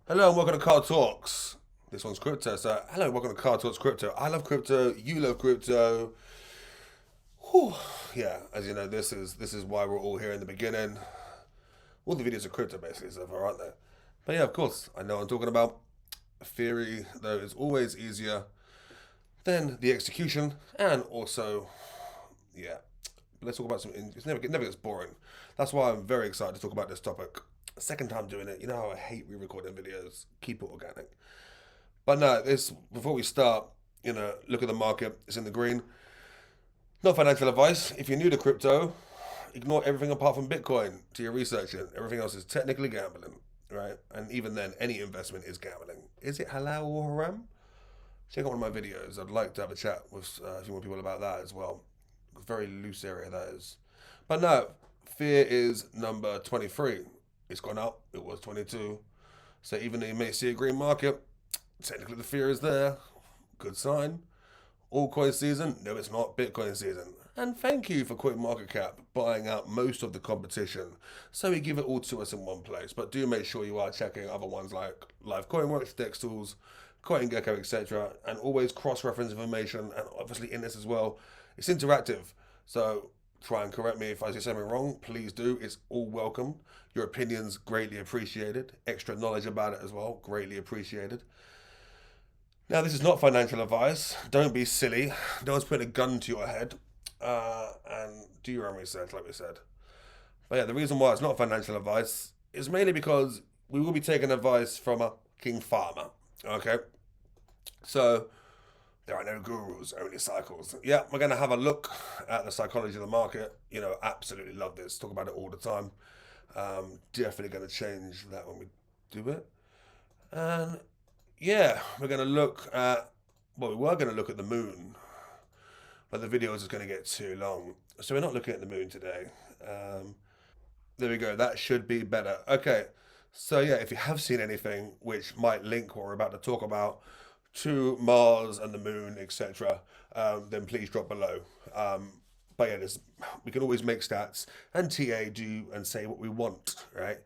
Hello and welcome to Car Talks. This one's crypto. So, hello, welcome to Car Talks Crypto. I love crypto. You love crypto. Whew. Yeah, as you know, this is why we're all here in the beginning. All the videos are crypto basically, so far, aren't they? But yeah, of course, I know what I'm talking about. Theory, though, is always easier than the execution, and also, yeah. But let's talk about some. It never gets boring. That's why I'm very excited to talk about this topic. Second time doing it. You know how I hate re-recording videos. Keep it organic. But no, this before we start, look at the market. It's in the green. Not financial advice. If you're new to crypto, ignore everything apart from Bitcoin to your researching. Everything else is technically gambling, right? And even then, any investment is gambling. Is it halal or haram? Check out one of my videos. I'd like to have a chat with a few more people about that as well. Very loose area that is. But no, fear is number 23. It's gone up. It was 22. So even though you may see a green market, technically the fear is there. Good sign. Altcoin season? No, it's not. Bitcoin season. And thank you for CoinMarketCap buying out most of the competition. So we give it all to us in one place. But do make sure you are checking other ones like Live CoinWorks, DexTools, CoinGecko, etc. And always cross-reference information. And obviously in this as well, it's interactive. So try and correct me if I say something wrong. Please do. It's all welcome. Your opinions greatly appreciated. Extra knowledge about it as well, greatly appreciated. Now, this is not financial advice. Don't be silly. No one's putting a gun to your head. And do your own research, like we said. But yeah, the reason why it's not financial advice is mainly because we will be taking advice from a king farmer. Okay? So, there are no gurus, only cycles. Yeah, we're going to have a look at the psychology of the market. Absolutely love this. Talk about it all the time. Definitely going to change that when we do it. And yeah, we're going to look at, well, we were going to look at the moon, but the video is just going to get too long. So we're not looking at the moon today. There we go. That should be better. Okay. So yeah, if you have seen anything which might link what we're about to talk about to Mars and the moon, etc., then please drop below. But yeah, we can always make stats and TA do and say what we want, right?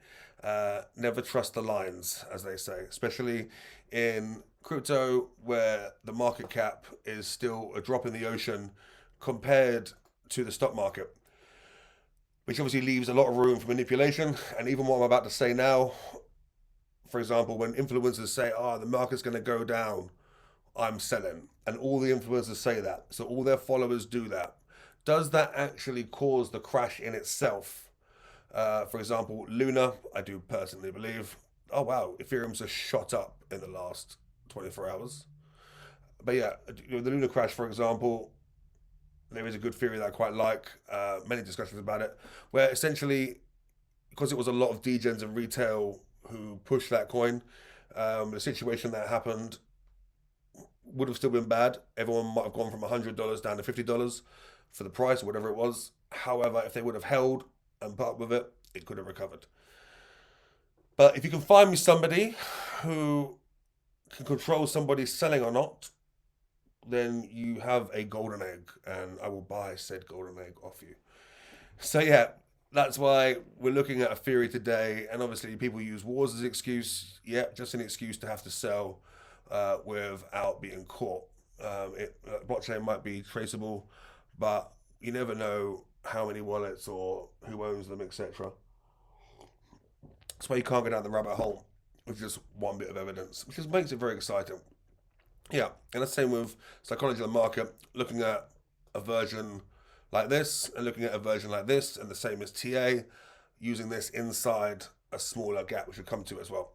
Never trust the lines, as they say, especially in crypto where the market cap is still a drop in the ocean compared to the stock market, which obviously leaves a lot of room for manipulation. And even what I'm about to say now, for example, when influencers say, oh, the market's going to go down, I'm selling. And all the influencers say that. So all their followers do that. Does that actually cause the crash in itself? For example, Luna, I do personally believe, oh wow, Ethereum's just shot up in the last 24 hours. But yeah, the Luna crash, for example, there is a good theory that I quite like, many discussions about it, where essentially, because it was a lot of degens and retail who pushed that coin, the situation that happened would have still been bad. Everyone might have gone from $100 down to $50 for the price or whatever it was. However, if they would have held and put up with it, it could have recovered. But if you can find me somebody who can control somebody selling or not, then you have a golden egg, and I will buy said golden egg off you. So yeah, that's why we're looking at a theory today, and obviously people use wars as an excuse. Yeah, just an excuse to have to sell without being caught. Blockchain might be traceable, but you never know how many wallets or who owns them, etc. That's why you can't go down the rabbit hole with just one bit of evidence, which just makes it very exciting. Yeah, and the same with psychology of the market, looking at a version like this and looking at a version like this, and the same as TA, using this inside a smaller gap, which we'll come to as well.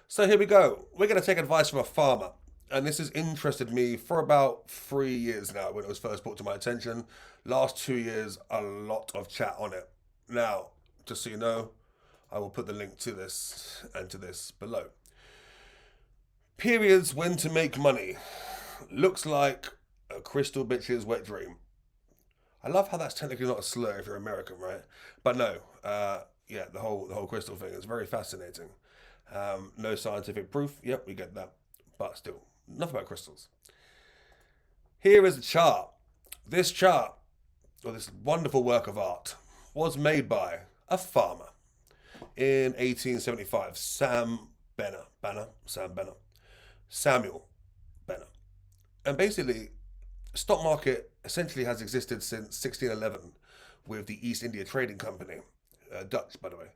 So here we go. We're going to take advice from a farmer. And this has interested me for about 3 years now when it was first brought to my attention. Last 2 years, a lot of chat on it. Now, just so you know, I will put the link to this and to this below. Periods when to make money. Looks like a crystal bitch's wet dream. I love how that's technically not a slur if you're American, right? But no, yeah, the whole crystal thing is very fascinating. No scientific proof. Yep, we get that. But still, enough about crystals. Here is a chart. This chart, or this wonderful work of art, was made by a farmer in 1875, Sam. Samuel Benner. And basically, stock market essentially has existed since 1611 with the East India Trading Company, Dutch, by the way.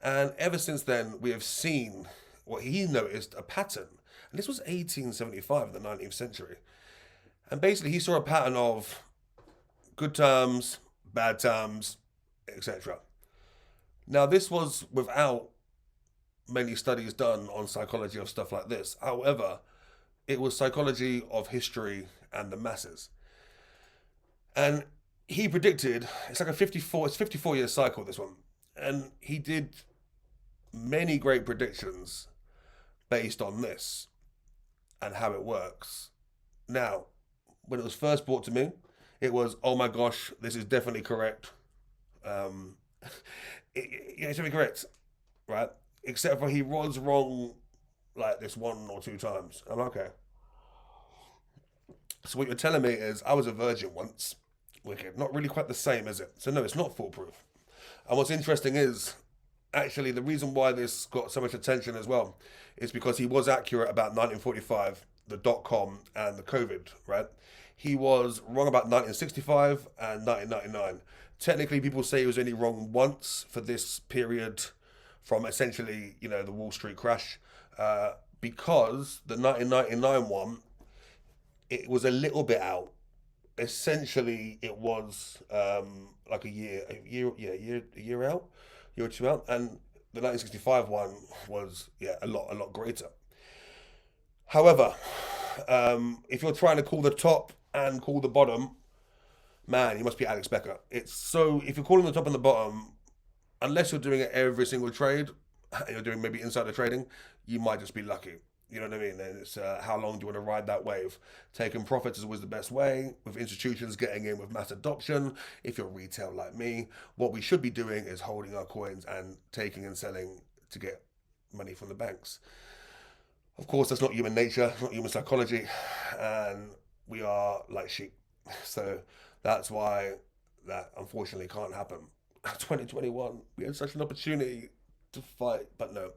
And ever since then, we have seen what he noticed a pattern. And this was 1875 in the 19th century. And basically, he saw a pattern of good times, bad times, etc. Now, this was without many studies done on psychology of stuff like this. However, it was psychology of history and the masses. And he predicted, it's like it's 54-year cycle, this one. And he did many great predictions based on this and how it works. Now, when it was first brought to me, it was, oh my gosh, this is definitely correct. Um, it's definitely correct, right? Except for he was wrong like this one or two times. I'm like, okay. So what you're telling me is I was a virgin once. Wicked. Not really quite the same, is it? So no, it's not foolproof. And what's interesting is actually the reason why this got so much attention as well is because he was accurate about 1945, the .com and the COVID, right? He was wrong about 1965 and 1999. Technically, people say he was only wrong once for this period from essentially, the Wall Street crash, because the 1999 one, it was a little bit out. Essentially, it was like a year out, year or two out, and the 1965 one was a lot greater. However, if you're trying to call the top and call the bottom, man, you must be Alex Becker. It's so if you're calling the top and the bottom, unless you're doing it every single trade, and you're doing maybe insider trading, you might just be lucky. You know what I mean? And it's how long do you want to ride that wave? Taking profits is always the best way, with institutions getting in with mass adoption. If you're retail like me, what we should be doing is holding our coins and taking and selling to get money from the banks. Of course, that's not human nature, not human psychology, and we are like sheep. So that's why that unfortunately can't happen. 2021, we had such an opportunity to fight, but no.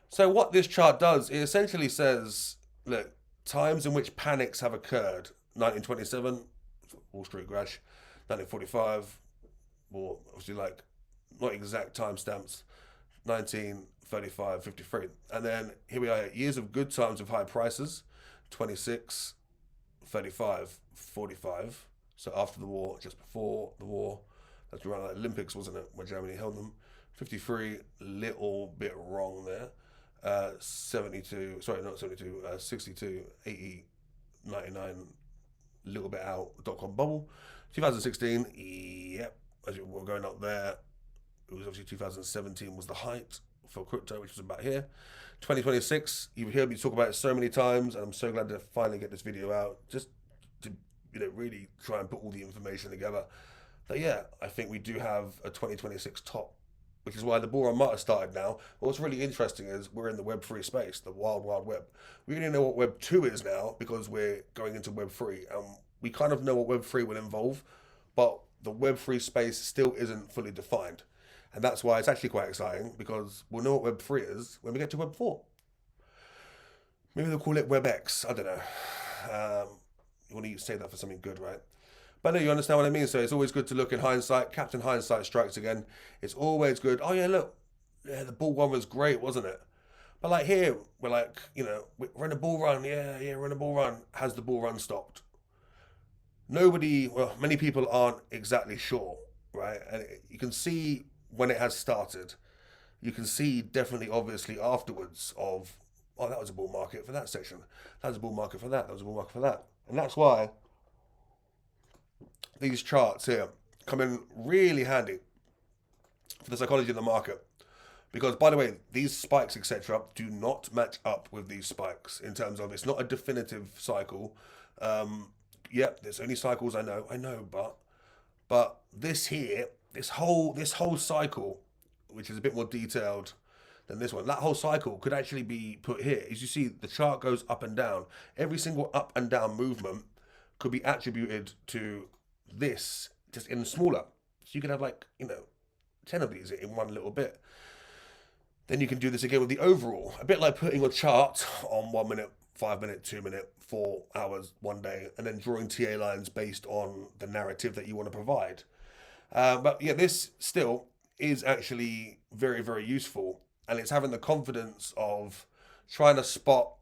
So what this chart does, it essentially says, look, times in which panics have occurred. 1927, Wall Street crash. 1945, well, obviously like, not exact timestamps. 1935, 53. And then here we are, years of good times with high prices. 26, 35, 45. So after the war, just before the war. That's around the Olympics, wasn't it, where Germany held them. 53, little bit wrong there. 72, sorry, not 72, 62, 80, 99, little bit out, .com bubble. 2016, yep, as we're going up there, it was obviously 2017 was the height for crypto, which was about here. 2026, you've heard me talk about it so many times, and I'm so glad to finally get this video out, just to really try and put all the information together. But yeah, I think we do have a 2026 top, which is why the bull run might have started now. But what's really interesting is we're in the Web3 space, the wild, wild web. We really know what Web2 is now because we're going into Web3. And we kind of know what Web3 will involve, but the Web3 space still isn't fully defined. And that's why it's actually quite exciting because we'll know what Web3 is when we get to Web4. Maybe they'll call it WebX. I don't know. You want to say that for something good, right? But no, you understand what I mean. So it's always good to look in hindsight. Captain Hindsight strikes again. It's always good. Oh yeah, look, the bull run was great, wasn't it? But like here, we're like, we're in a bull run. Yeah, we're in a bull run. Has the bull run stopped? Many people aren't exactly sure, right? And you can see when it has started. You can see definitely, obviously, afterwards of, oh, that was a bull market for that section. That was a bull market for that. That was a bull market for that. And that's why these charts here come in really handy for the psychology of the market. Because, by the way, these spikes, etc., do not match up with these spikes in terms of it's not a definitive cycle. There's only cycles I know, but this here, this whole cycle, which is a bit more detailed than this one, that whole cycle could actually be put here. As you see, the chart goes up and down. Every single up and down movement could be attributed to this, just in smaller. So you could have 10 of these in one little bit. Then you can do this again with the overall. A bit like putting a chart on 1 minute, 5 minute, 2 minute, 4 hours, one day, and then drawing TA lines based on the narrative that you want to provide. But yeah, this still is actually very, very useful. And it's having the confidence of trying to spot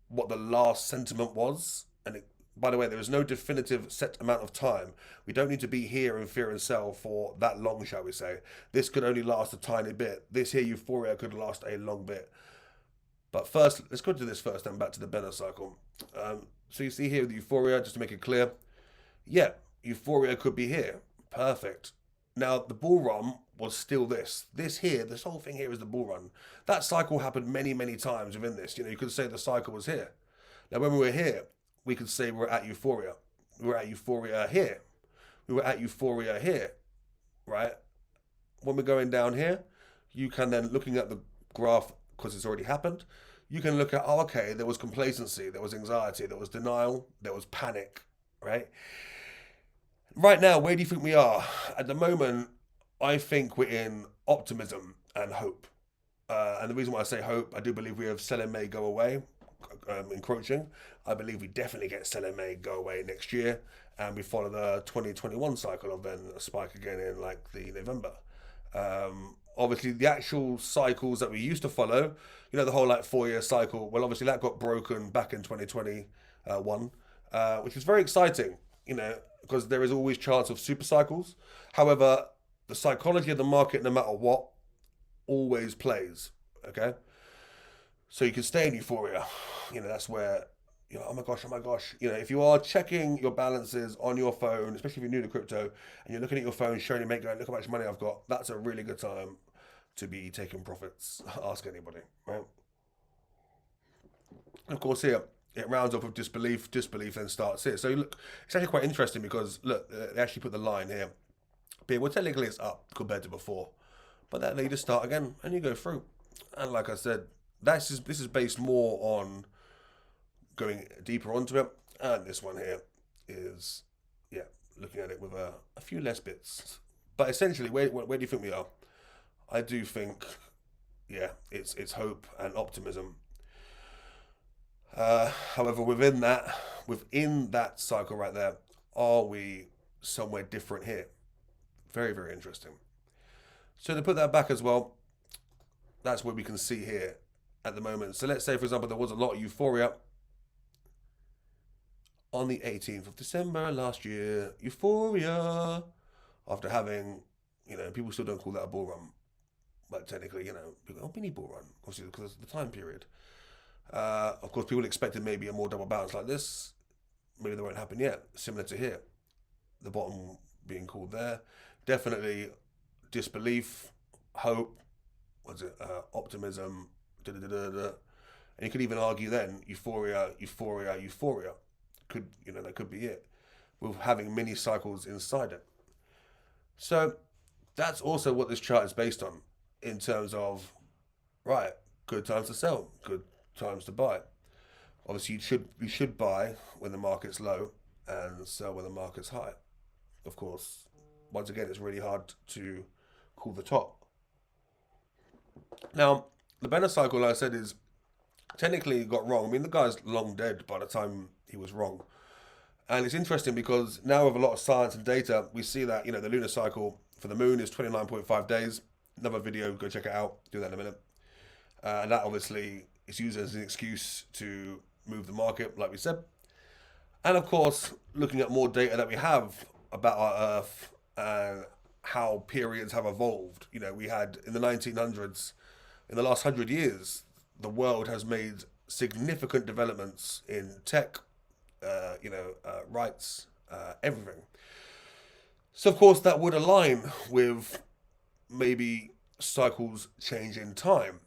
what the last sentiment was. And by the way, there is no definitive set amount of time. We don't need to be here in fear and sell for that long, shall we say. This could only last a tiny bit. This here euphoria could last a long bit. But first, let's go to this first, then back to the Benner cycle. So you see here the euphoria, just to make it clear. Yeah, euphoria could be here. Perfect. Now, the bull run was still this. This here, this whole thing here is the bull run. That cycle happened many, many times within this. You could say the cycle was here. Now, when we were here, we could say we're at euphoria. We were at euphoria here. We were at euphoria here, right? When we're going down here, you can then, looking at the graph, because it's already happened, you can look at, oh, okay, there was complacency, there was anxiety, there was denial, there was panic, right? Right now, where do you think we are? At the moment, I think we're in optimism and hope. And the reason why I say hope, I do believe we have sell in May, go away, encroaching. I believe we definitely get sell in May, go away next year. And we follow the 2021 cycle of then a spike again in like the November. Obviously, the actual cycles that we used to follow, the whole like 4-year cycle, well, obviously that got broken back in 2021, which is very exciting, because there is always chance of super cycles. However, the psychology of the market, no matter what, always plays, okay? So you can stay in euphoria. That's where, oh my gosh. If you are checking your balances on your phone, especially if you're new to crypto, and you're looking at your phone, showing your mate going, look how much money I've got, that's a really good time to be taking profits. Ask anybody, right? And of course, here, it rounds off with disbelief then starts here. So look, it's actually quite interesting because, look, they actually put the line here. Well, technically it's up compared to before. But then you just start again and you go through. And like I said, this is based more on going deeper onto it. And this one here is, looking at it with a few less bits. But essentially, where do you think we are? I do think, it's hope and optimism. However, within that cycle right there, are we somewhere different here? Very, very interesting. So to put that back as well, that's what we can see here at the moment. So let's say, for example, there was a lot of euphoria on the 18th of December last year. Euphoria. After having, people still don't call that a bull run. But technically, people, mini bull run, obviously, because of the time period. Of course, people expected maybe a more double bounce like this. Maybe that won't happen yet. Similar to here. The bottom being called there. Definitely disbelief, hope, optimism, And you could even argue then, euphoria. That could be it. With having mini cycles inside it. So that's also what this chart is based on in terms of, right, good times to sell, good times to buy. Obviously, you should buy when the market's low and sell when the market's high. Of course, once again, it's really hard to call the top. Now, the Benner cycle, like I said, is technically got wrong. I mean, the guy's long dead by the time he was wrong. And it's interesting because now with a lot of science and data, we see that, the lunar cycle for the moon is 29.5 days. Another video, go check it out. Do that in a minute. And that obviously is used as an excuse to move the market, like we said. And of course, looking at more data that we have about our Earth and how periods have evolved. We had in the 1900s, in the last 100 years, the world has made significant developments in tech, rights, everything. So of course that would align with maybe cycles change in time.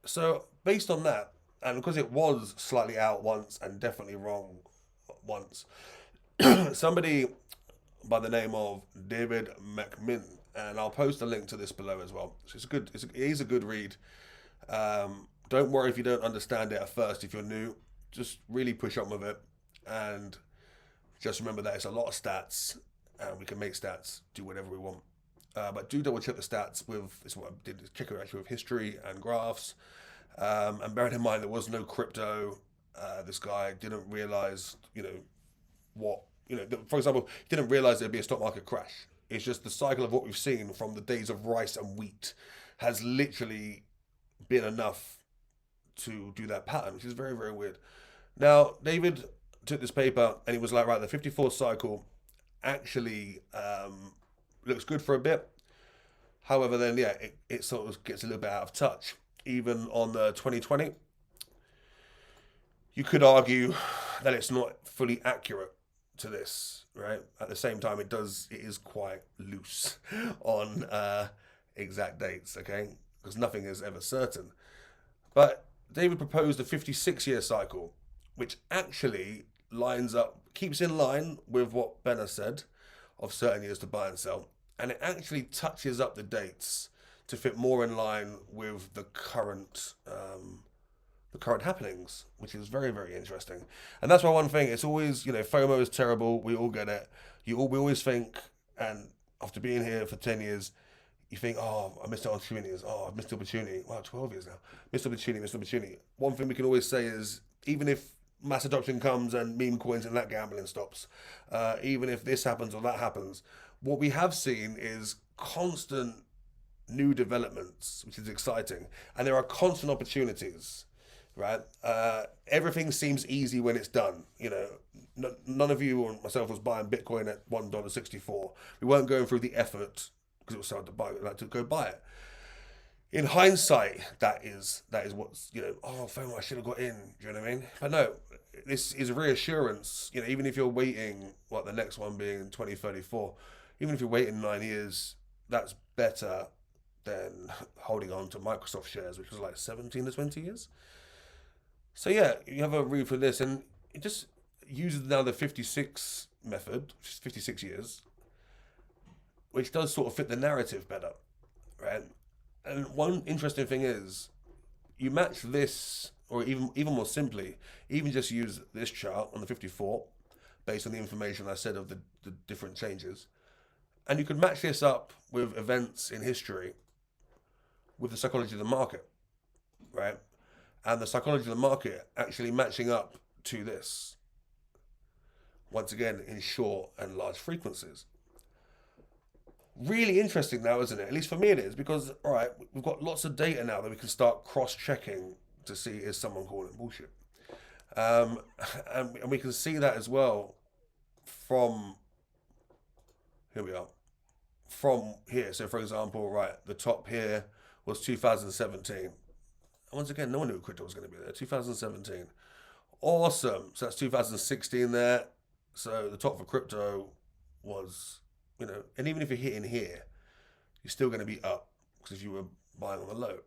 So based on that, and because it was slightly out once and definitely wrong once, somebody by the name of David McMinn, and I'll post a link to this below as well. So it is a good read. Don't worry if you don't understand it at first. If you're new, just really push on with it, and just remember that it's a lot of stats, and we can make stats do whatever we want. But do double check the stats with, it's what I did, check it actually with history and graphs. And bearing in mind there was no crypto, this guy didn't realize, what, for example, he didn't realize there'd be a stock market crash. It's just the cycle of what we've seen from the days of rice and wheat has literally been enough to do that pattern, which is very, very weird. Now, David took this paper and he was like, right, the 54 cycle actually looks good for a bit. However, then, yeah, it sort of gets a little bit out of touch. Even on the 2020, you could argue that it's not fully accurate to this, right? At the same time, it is quite loose on exact dates, okay? Because nothing is ever certain. But David proposed a 56-year cycle, which actually lines up, keeps in line with what Ben has said of certain years to buy and sell. And it actually touches up the dates to fit more in line with the current happenings, which is very, very interesting. And that's why one thing, it's always, FOMO is terrible. We all get it. We always think, and after being here for 10 years, you think, oh, I missed opportunities. Oh, I missed the opportunity. Wow, 12 years now. Missed opportunity, missed opportunity. One thing we can always say is, even if mass adoption comes and meme coins and that gambling stops, even if this happens or that happens, what we have seen is constant new developments, which is exciting. And there are constant opportunities, right? Everything seems easy when it's done. None of you or myself was buying Bitcoin at $1.64. We weren't going through the effort because it was so hard to buy, like to go buy it. In hindsight, that is what's, oh, FOMO, I should have got in. Do you know what I mean? But no, this is reassurance. Even if you're waiting, the next one being in 2034, even if you're waiting 9 years, that's better than holding on to Microsoft shares, which was like 17 to 20 years. So yeah, you have a read for this, and it just uses now the 56 method, which is 56 years, which does sort of fit the narrative better, right? And one interesting thing is, you match this, or even more simply, even just use this chart on the 54, based on the information I said of the different changes, and you could match this up with events in history, with the psychology of the market, right? And the psychology of the market actually matching up to this, once again, in short and large frequencies. Really interesting now, isn't it? At least for me it is, because, all right, we've got lots of data now that we can start cross-checking to see is someone calling it bullshit. And we can see that as well from, here we are, from here. So, for example, right, the top here was 2017. And once again, no one knew crypto was going to be there. 2017. Awesome. So that's 2016 there. So the top for crypto was, and even if you're hitting here, you're still going to be up because if you were buying on the low.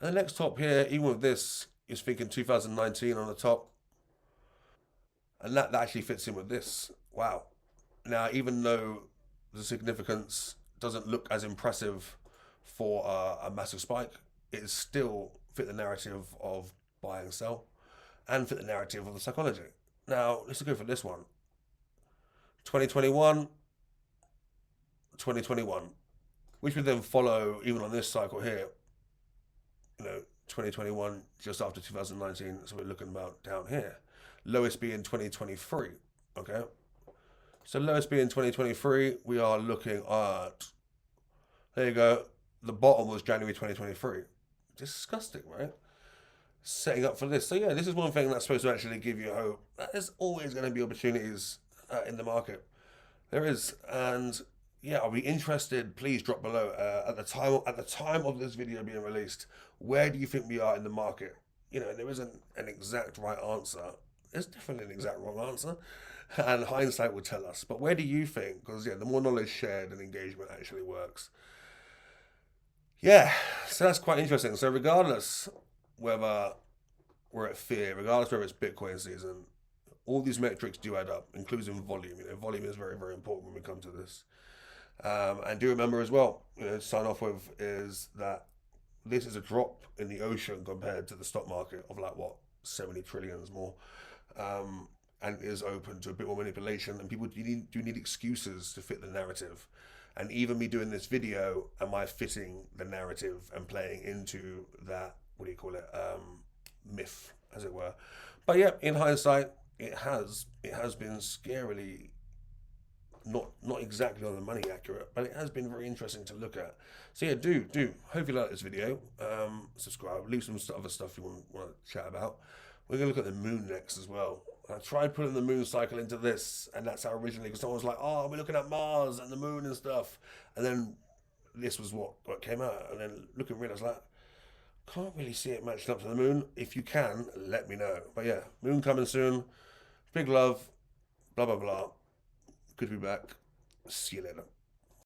And the next top here, even with this, is thinking 2019 on the top. And that actually fits in with this. Wow. Now, even though the significance doesn't look as impressive for a massive spike, it still fit the narrative of buy and sell and fit the narrative of the psychology. Now, let's go for this one. 2021, 2021, which would then follow even on this cycle here, 2021 just after 2019, so we're looking about down here. Lowest being 2023, okay? So lowest being 2023, we are looking at, there you go, the bottom was January 2023. Disgusting, right? Setting up for this. So yeah, this is one thing that's supposed to actually give you hope. There's always going to be opportunities in the market. There is, and yeah, are we interested? Please drop below. At the time of this video being released, where do you think we are in the market? There isn't an exact right answer. There's definitely an exact wrong answer, and hindsight will tell us. But where do you think? Because yeah, the more knowledge shared and engagement actually works. Yeah, so that's quite interesting. So regardless whether we're at fear, regardless whether it's Bitcoin season, all these metrics do add up, including volume. Volume is very, very important when we come to this. And do remember as well, to sign off with, is that this is a drop in the ocean compared to the stock market of 70 trillions more, and is open to a bit more manipulation. And people do need excuses to fit the narrative. And even me doing this video, am I fitting the narrative and playing into that, what do you call it, myth, as it were. But yeah, in hindsight, it has been scarily not exactly on the money accurate, but it has been very interesting to look at. So yeah, do hope you like this video. Subscribe, leave some other stuff you want to chat about. We're gonna look at the moon next as well. I tried putting the moon cycle into this, and that's how originally, because someone was like, "Oh, we're looking at Mars and the moon and stuff," and then this was what came out, and then look and realize like, can't really see it matching up to the moon. If you can, let me know. But yeah, moon coming soon. Big love. Blah blah blah. Good to be back. See you later.